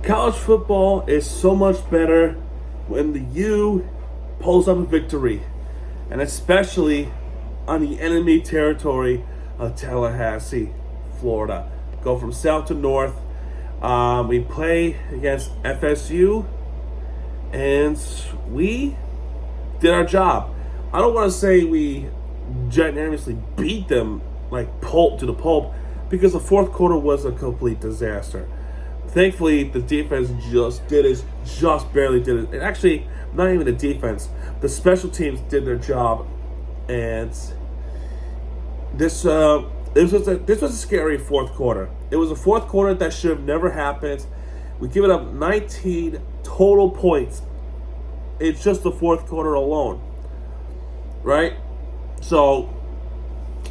College football is so much better when the U pulls up a victory, and especially on the enemy territory of Tallahassee, Florida. Go from south to north. We play against FSU, and we did our job. I don't want to say we ginormously beat them like pulp to the pulp, because the fourth quarter was a complete disaster. Thankfully, the defense just barely did it. And actually, not even the defense. The special teams did their job, and this was a scary fourth quarter. It was a fourth quarter that should have never happened. We give it up 19 total points. It's just the fourth quarter alone, right? So,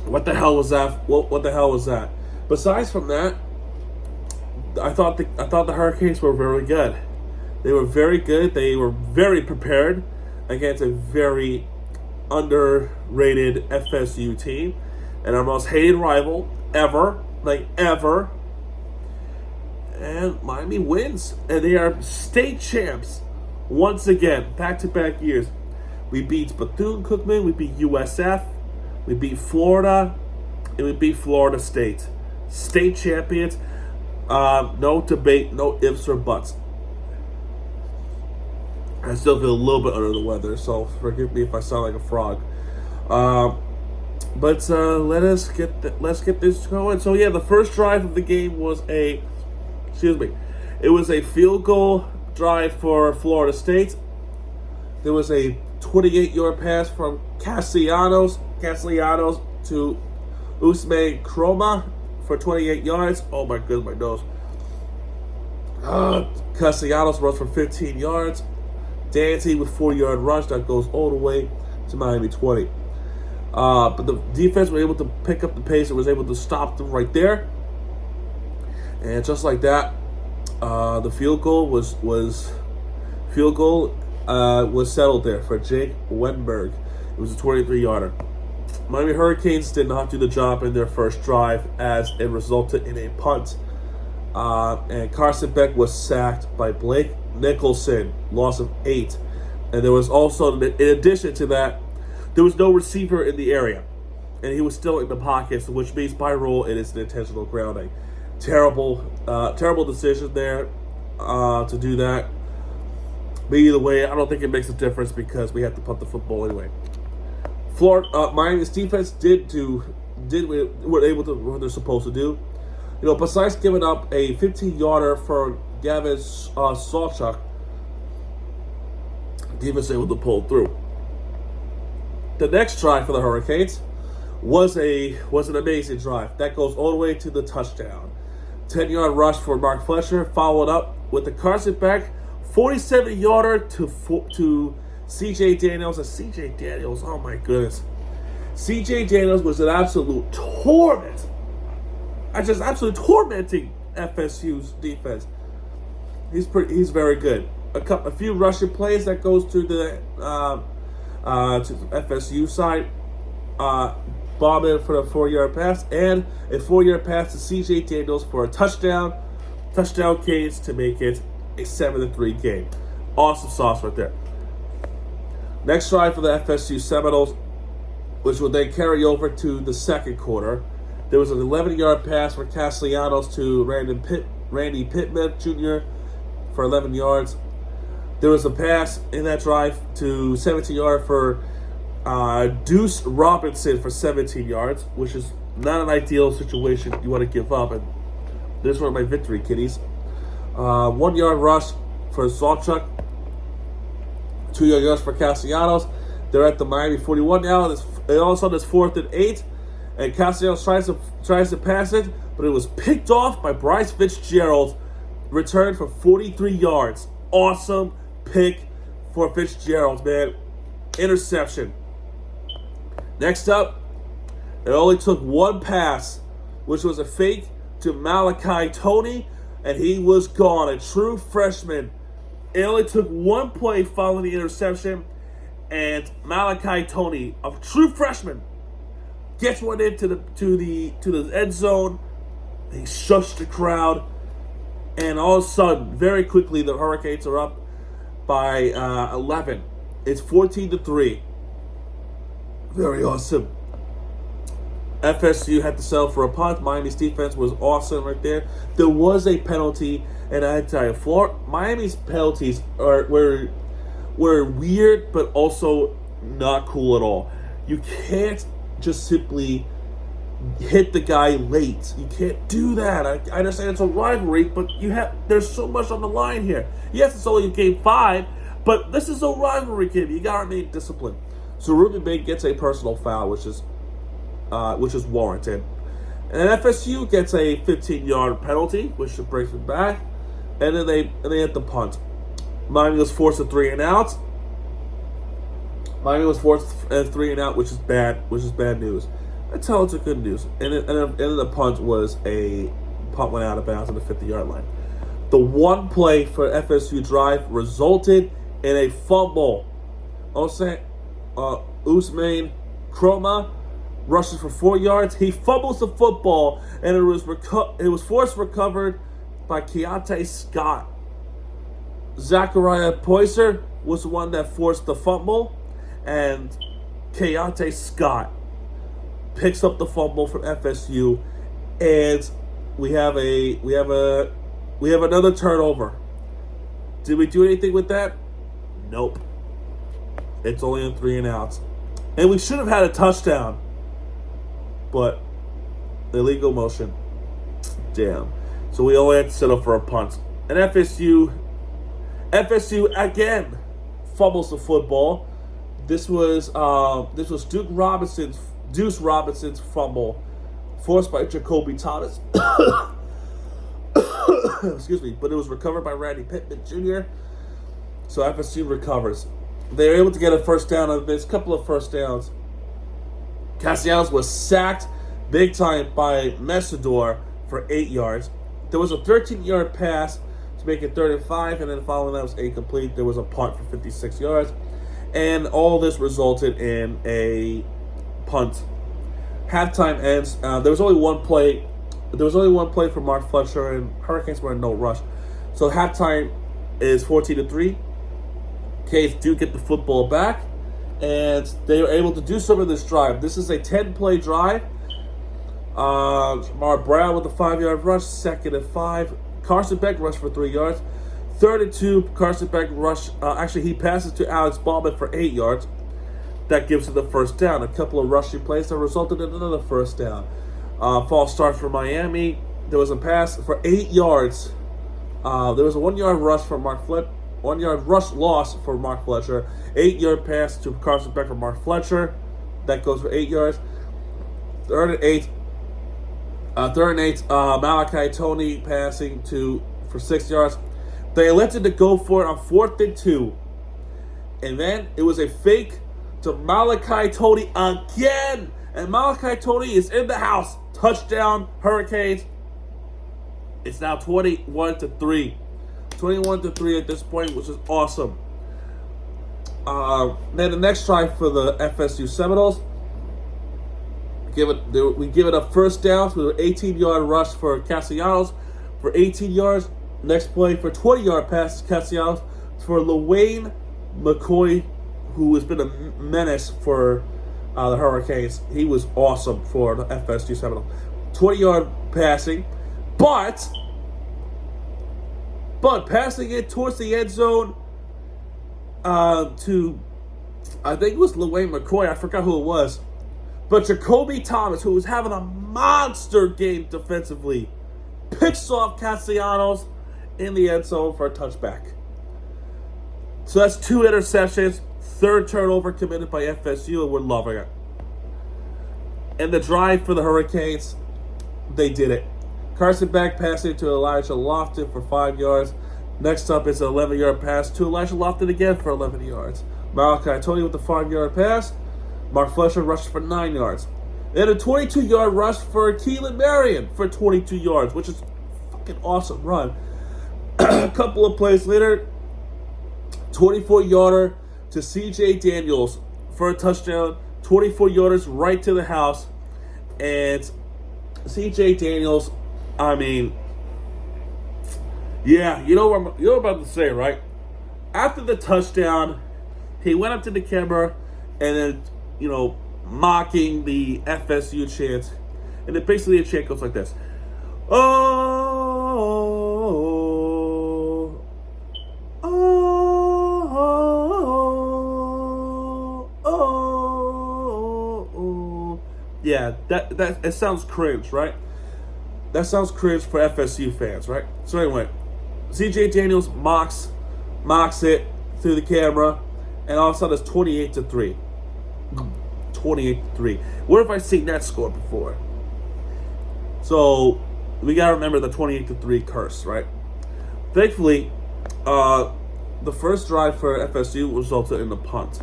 what the hell was that? What the hell was that? Besides from that, I thought the Hurricanes were very good. They were very good. They were very prepared against a very underrated FSU team and our most hated rival ever. And Miami wins, and they are state champs once again, back-to-back years. We beat Bethune-Cookman, we beat USF, we beat Florida, and we beat Florida State. State champions. No debate, no ifs or buts. I still feel a little bit under the weather, so forgive me if I sound like a frog. But let's get this going. So yeah, the first drive of the game was it was a field goal drive for Florida State. There was a 28-yard pass from Castellanos to Usman Kroma for 28 yards. Oh my goodness, my nose. Castellanos runs for 15 yards. Dante with 4-yard rush that goes all the way to Miami 20. But the defense was able to pick up the pace and was able to stop them right there. And just like that, the field goal was settled there for Jake Wenberg. It was a 23-yarder. Miami Hurricanes did not do the job in their first drive, as it resulted in a punt. And Carson Beck was sacked by Blake Nicholson, loss of 8. And there was also, in addition to that, there was no receiver in the area, and he was still in the pocket, which means by rule it is an intentional grounding. Terrible decision there to do that. But either way, I don't think it makes a difference because we have to punt the football anyway. Miami's defense were able to what they're supposed to do. You know, besides giving up a 15-yarder for Gavin Sawchuk, defense able to pull through. The next drive for the Hurricanes was an amazing drive. That goes all the way to the touchdown. 10-yard rush for Mark Fletcher, followed up with the Carson Beck 47-yarder to C.J. Daniels. And C.J. Daniels, oh my goodness. C.J. Daniels was an absolute torment. Just absolutely tormenting FSU's defense. He's very good. A few rushing plays that goes to the FSU side. Bombing for a 4-yard pass, and a 4-yard pass to C.J. Daniels for a touchdown case to make it a 7-3 game. Awesome sauce right there. Next drive for the FSU Seminoles, which will then carry over to the second quarter. There was an 11-yard pass for Castellanos to Randy Pittman Jr. for 11 yards. There was a pass in that drive to 17-yard for Deuce Robinson for 17 yards, which is not an ideal situation you want to give up. And this one, my victory, kiddies. 1-yard rush for Sawchuk. 2-yard rush for Castellanos. They're at the Miami 41 now. And all of a sudden, it's 4th and 8. And Castellanos tries to pass it, but it was picked off by Bryce Fitzgerald. Returned for 43 yards. Awesome pick for Fitzgerald, man. Interception. Next up, it only took one pass, which was a fake to Malachi Tony, and he was gone. A true freshman. It only took one play following the interception, and Malachi Tony, a true freshman, gets one into the end zone. He shushed the crowd. And all of a sudden, very quickly, the Hurricanes are up by 11. It's 14-3. Very awesome. FSU had to settle for a punt. Miami's defense was awesome right there. There was a penalty, and I had to tell you, Miami's penalties were weird, but also not cool at all. You can't just simply hit the guy late. You can't do that. I understand it's a rivalry, but there's so much on the line here. Yes, it's only game 5, but this is a rivalry game. You gotta remain disciplined. So Ruben Bay gets a personal foul, which is warranted. And FSU gets a 15-yard penalty, which brings them back. And then they hit the punt. Miami was forced to 3 and out. Miami was forced a 3 and out, which is bad news. Until it's a good news. And then the punt went out of bounds on the 50-yard line. The one play for FSU drive resulted in a fumble. Usman Kroma rushes for 4 yards. He fumbles the football, and it was forced recovered by Keontae Scott. Zachariah Poyser was the one that forced the fumble, and Keontae Scott picks up the fumble from FSU, and we have another turnover. Did we do anything with that? Nope. It's only on 3 and outs. And we should have had a touchdown. But illegal motion. Damn. So we only had to settle for a punt. And FSU again fumbles the football. This was Deuce Robinson's fumble, forced by Jacoby Thomas. Excuse me, but it was recovered by Randy Pittman Jr. So FSU recovers. They were able to get a first down on this, couple of first downs. Castellanos was sacked big time by Messidor for 8 yards. There was a 13-yard pass to make it 3rd and 5, and then following that was incomplete. There was a punt for 56 yards. And all this resulted in a punt. Halftime ends. There was only one play. For Mark Fletcher, and Hurricanes were in no rush. So halftime is 14-3. Canes do get the football back, and they were able to do some of this drive. This is a 10-play drive. Jamar Brown with a 5-yard rush, 2nd and 5. Carson Beck rushed for 3 yards. 3rd and 2, Carson Beck rushed. He passes to Alex Ballman for 8 yards. That gives him the first down. A couple of rushing plays that resulted in another first down. False start for Miami. There was a pass for 8 yards. There was a 1-yard rush for Mark Fletcher. 1-yard rush loss for Mark Fletcher. 8-yard pass to Carson Beck for Mark Fletcher. That goes for 8 yards. 3rd and 8. Malachi Tony passing for 6 yards. They elected to go for it on 4th and 2. And then it was a fake to Malachi Tony again. And Malachi Tony is in the house. Touchdown, Hurricanes. It's now 21-3. 21-3 at this point, which is awesome. Then the next drive for the FSU Seminoles, we give it a first down with an 18-yard rush for Castellanos for 18 yards. Next play for 20-yard pass to Castellanos for LaWayne McCoy, who has been a menace for the Hurricanes. He was awesome for the FSU Seminoles. 20-yard passing, but passing it towards the end zone to, I think it was LaWayne McCoy. I forgot who it was. But Jacoby Thomas, who was having a monster game defensively, picks off Castellanos in the end zone for a touchback. So that's 2 interceptions. 3rd turnover committed by FSU, and we're loving it. And the drive for the Hurricanes, they did it. Carson Beck passing to Elijah Lofton for 5 yards. Next up is an 11-yard pass to Elijah Lofton again for 11 yards. Malachi Tony with the 5-yard pass. Mark Fletcher rushed for 9 yards. Then a 22-yard rush for Keelan Marion for 22 yards, which is a fucking awesome run. A couple of plays later, 24-yarder to C.J. Daniels for a touchdown. 24 yarders right to the house. And C.J. Daniels, I mean, Yeah, you know what I'm about to say, right? After the touchdown, he went up to the camera and then, mocking the FSU chant. And then basically the chant goes like this. Oh, oh, oh, oh. Yeah, that it sounds cringe, right? That sounds cringe for FSU fans, right? So anyway, CJ Daniels mocks it through the camera, and all of a sudden it's 28-3. 28-3. Where have I seen that score before? So we gotta remember the 28-3 curse, right? Thankfully, the first drive for FSU resulted in a punt.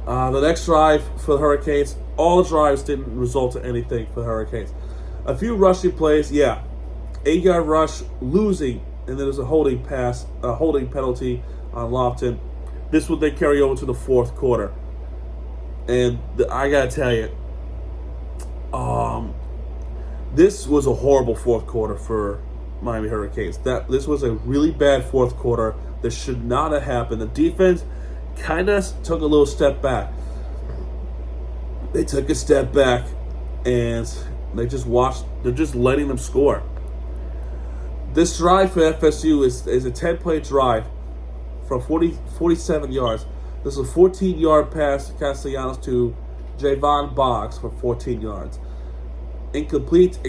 The next drive for the Hurricanes, all the drives didn't result in anything for the Hurricanes. A few rushing plays, 8-yard rush, losing, and then there's a holding penalty on Lofton. This would then carry over to the fourth quarter. And I gotta tell you, this was a horrible fourth quarter for Miami Hurricanes. This was a really bad fourth quarter that should not have happened. The defense kind of took a little step back. They took a step back, and they're just letting them score. This drive for FSU is a 10-play drive from 47 yards. This is a 14-yard pass to Castellanos to Javon Boggs for 14 yards. Incomplete,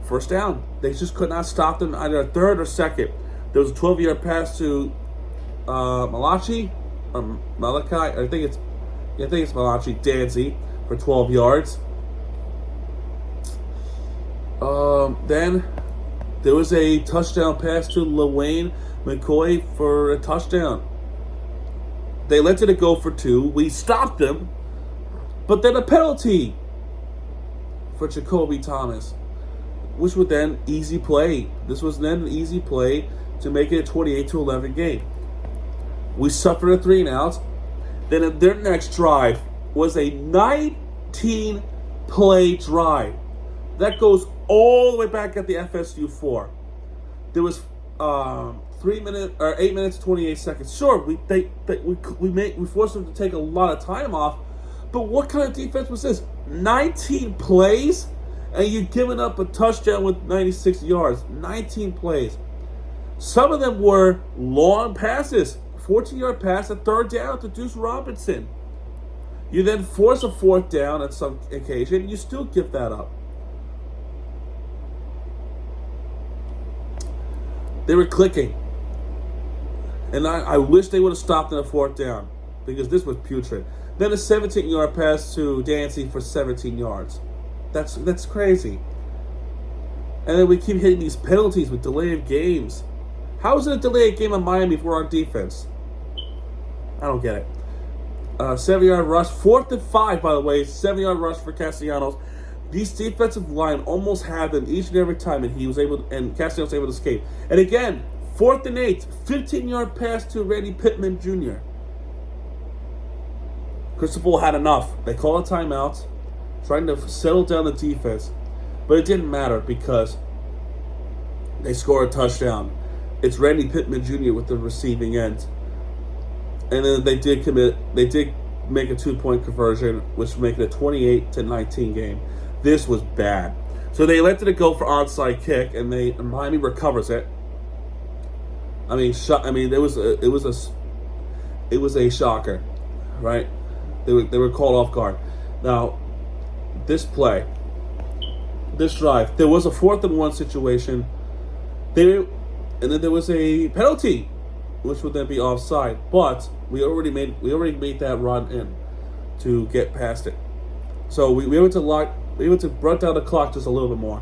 first down. They just could not stop them either third or second. There was a 12-yard pass to Malachi. I think it's Malachi Danzy for 12 yards. Then there was a touchdown pass to LaWayne McCoy for a touchdown. They let it go for 2. We stopped them, but then a penalty for Jacoby Thomas, which would then easy play. This was then an easy play to make it a 28-11 game. We suffered a 3-and-out. Then their next drive was a 19-play drive. That goes all the way back at the FSU 4. There was 8 minutes 28 seconds. Sure, we forced them to take a lot of time off, but what kind of defense was this? 19 plays, and you're giving up a touchdown with 96 yards. 19 plays. Some of them were long passes. 14-yard pass, a third down to Deuce Robinson. You then force a fourth down at some occasion, you still give that up. They were clicking. And I wish they would have stopped in a fourth down, because this was putrid. Then a 17-yard pass to Dancy for 17 yards. That's crazy. And then we keep hitting these penalties with delay of games. How is it a delay of game on Miami if we're on defense? I don't get it. 7-yard rush, 4th and 5, by the way. 7-yard rush for Castellanos. These defensive line almost had them each and every time, and Castellanos was able to escape. And again, 4th and 8, 15-yard pass to Randy Pittman Jr. Cristobal had enough. They called a timeout, trying to settle down the defense, but it didn't matter because they scored a touchdown. It's Randy Pittman Jr. with the receiving end. And then they did make a 2-point conversion, which would make it a 28-19 game. This was bad. So they let it go for onside kick, and Miami recovers it. It was a shocker, right? They were called off guard. Now, this drive, there was a 4th and 1 situation. And then there was a penalty, which would then be offside. But we already made that run in to get past it. So we were able to run down the clock just a little bit more.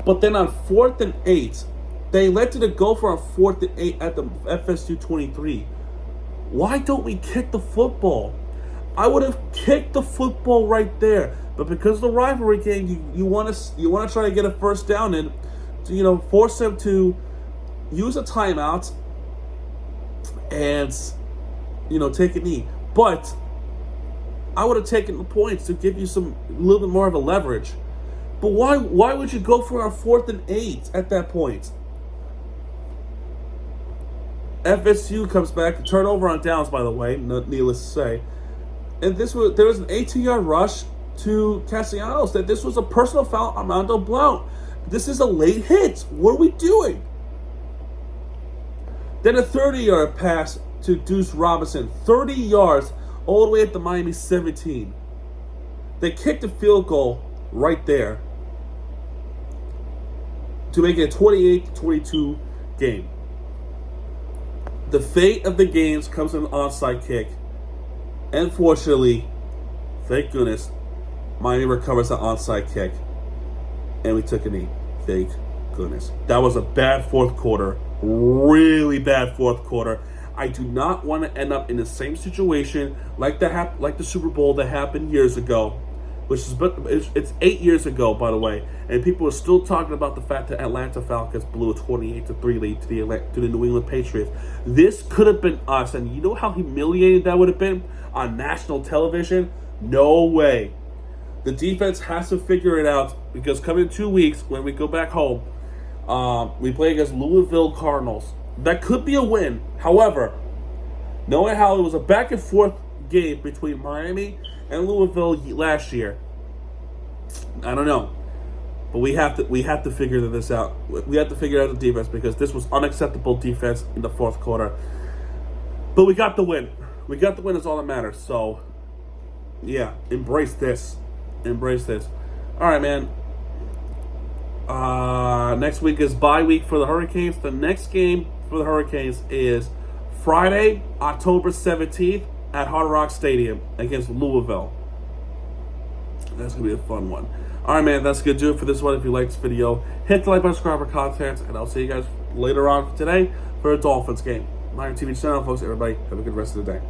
But then on 4th and 8, they let it go for a 4th and 8 at the FSU 23. Why don't we kick the football? I would have kicked the football right there. But because of the rivalry game, you want to try to get a first down and to, force them to use a timeout and take a knee. But I would have taken the points to give you a little bit more of a leverage. But why would you go for a 4th and 8 at that point? FSU comes back, turnover on downs, by the way, needless to say. And there was an 18-yard rush to Castellanos. That this was a personal foul on Armando Blount. This is a late hit. What are we doing? Then a 30-yard pass to Deuce Robinson. 30 yards all the way at the Miami 17. They kicked a field goal right there to make it a 28-22 game. The fate of the games comes in an onside kick. Unfortunately, thank goodness, Miami recovers the onside kick. And we took a knee. Thank goodness. That was a bad fourth quarter. Really bad fourth quarter. I do not want to end up in the same situation like the Super Bowl that happened years ago. It's 8 years ago, by the way, and people are still talking about the fact that Atlanta Falcons blew a 28-3 lead to the New England Patriots. This could have been us, and you know how humiliating that would have been on national television? No way. The defense has to figure it out, because coming in 2 weeks, when we go back home, we play against Louisville Cardinals. That could be a win. However, knowing how it was a back and forth game between Miami and Louisville last year, I don't know, but we have to figure this out. We have to figure out the defense, because this was unacceptable defense in the fourth quarter. But we got the win. We got the win. Is all that matters. So, yeah, embrace this. Embrace this. All right, man. Next week is bye week for the Hurricanes. The next game for the Hurricanes is Friday, October 17th at Hard Rock Stadium against Louisville. That's going to be a fun one. All right, man, that's going to do it for this one. If you like this video, hit the like button, subscribe for content, and I'll see you guys later on today for a Dolphins game. My TV channel, folks. Everybody, have a good rest of the day.